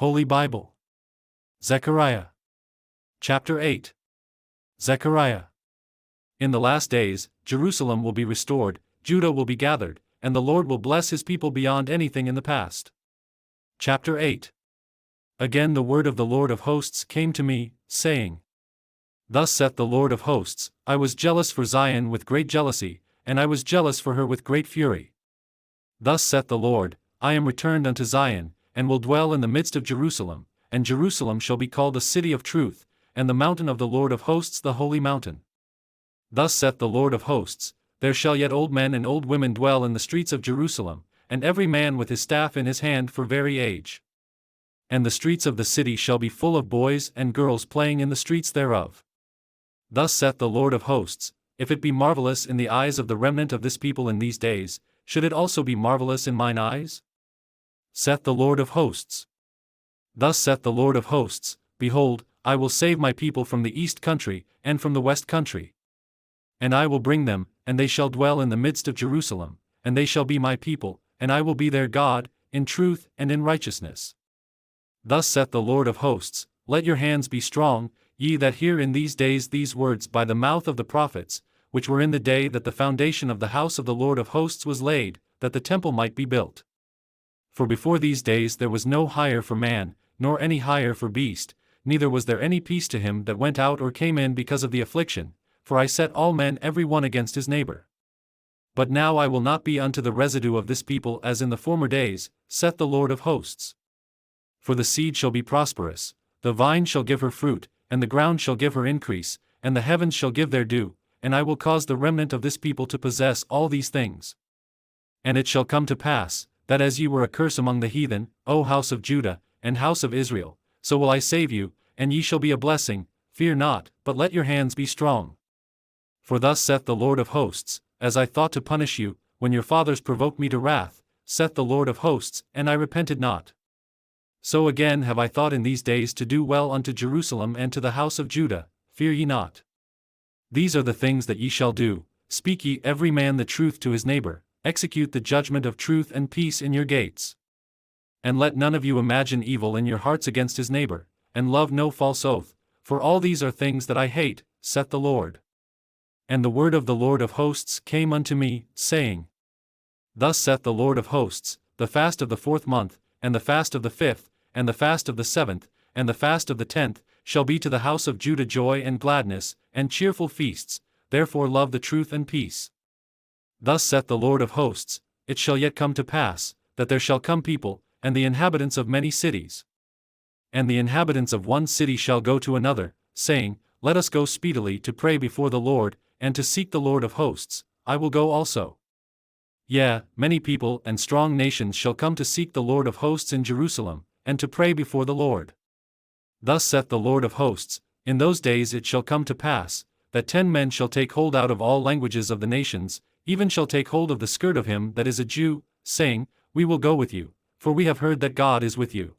Holy Bible. Zechariah. Chapter 8. Zechariah. In the last days, Jerusalem will be restored, Judah will be gathered, and the Lord will bless his people beyond anything in the past. Chapter 8. Again the word of the Lord of hosts came to me, saying, Thus saith the Lord of hosts, I was jealous for Zion with great jealousy, and I was jealous for her with great fury. Thus saith the Lord, I am returned unto Zion, and will dwell in the midst of Jerusalem, and Jerusalem shall be called the city of truth, and the mountain of the Lord of hosts the holy mountain. Thus saith the Lord of hosts, There shall yet old men and old women dwell in the streets of Jerusalem, and every man with his staff in his hand for very age. And the streets of the city shall be full of boys and girls playing in the streets thereof. Thus saith the Lord of hosts, If it be marvelous in the eyes of the remnant of this people in these days, should it also be marvelous in mine eyes? Saith the Lord of hosts. Thus saith the Lord of hosts, Behold, I will save my people from the east country, and from the west country. And I will bring them, and they shall dwell in the midst of Jerusalem, and they shall be my people, and I will be their God, in truth and in righteousness. Thus saith the Lord of hosts, Let your hands be strong, ye that hear in these days these words by the mouth of the prophets, which were in the day that the foundation of the house of the Lord of hosts was laid, that the temple might be built. For before these days there was no hire for man, nor any hire for beast, neither was there any peace to him that went out or came in because of the affliction, for I set all men every one against his neighbor. But now I will not be unto the residue of this people as in the former days, saith the Lord of hosts. For the seed shall be prosperous, the vine shall give her fruit, and the ground shall give her increase, and the heavens shall give their dew, and I will cause the remnant of this people to possess all these things. And it shall come to pass, that as ye were a curse among the heathen, O house of Judah, and house of Israel, so will I save you, and ye shall be a blessing. Fear not, but let your hands be strong. For thus saith the Lord of hosts, As I thought to punish you, when your fathers provoked me to wrath, saith the Lord of hosts, and I repented not. So again have I thought in these days to do well unto Jerusalem and to the house of Judah, fear ye not. These are the things that ye shall do, speak ye every man the truth to his neighbor, execute the judgment of truth and peace in your gates. And let none of you imagine evil in your hearts against his neighbor, and love no false oath, for all these are things that I hate, saith the Lord. And the word of the Lord of hosts came unto me, saying, Thus saith the Lord of hosts, The fast of the 4th month, and the fast of the 5th, and the fast of the 7th, and the fast of the 10th, shall be to the house of Judah joy and gladness, and cheerful feasts, therefore love the truth and peace. Thus saith the Lord of hosts, It shall yet come to pass, that there shall come people, and the inhabitants of many cities. And the inhabitants of one city shall go to another, saying, Let us go speedily to pray before the Lord, and to seek the Lord of hosts, I will go also. Yea, many people and strong nations shall come to seek the Lord of hosts in Jerusalem, and to pray before the Lord. Thus saith the Lord of hosts, In those days it shall come to pass, that 10 men shall take hold out of all languages of the nations, even shall take hold of the skirt of him that is a Jew, saying, We will go with you, for we have heard that God is with you.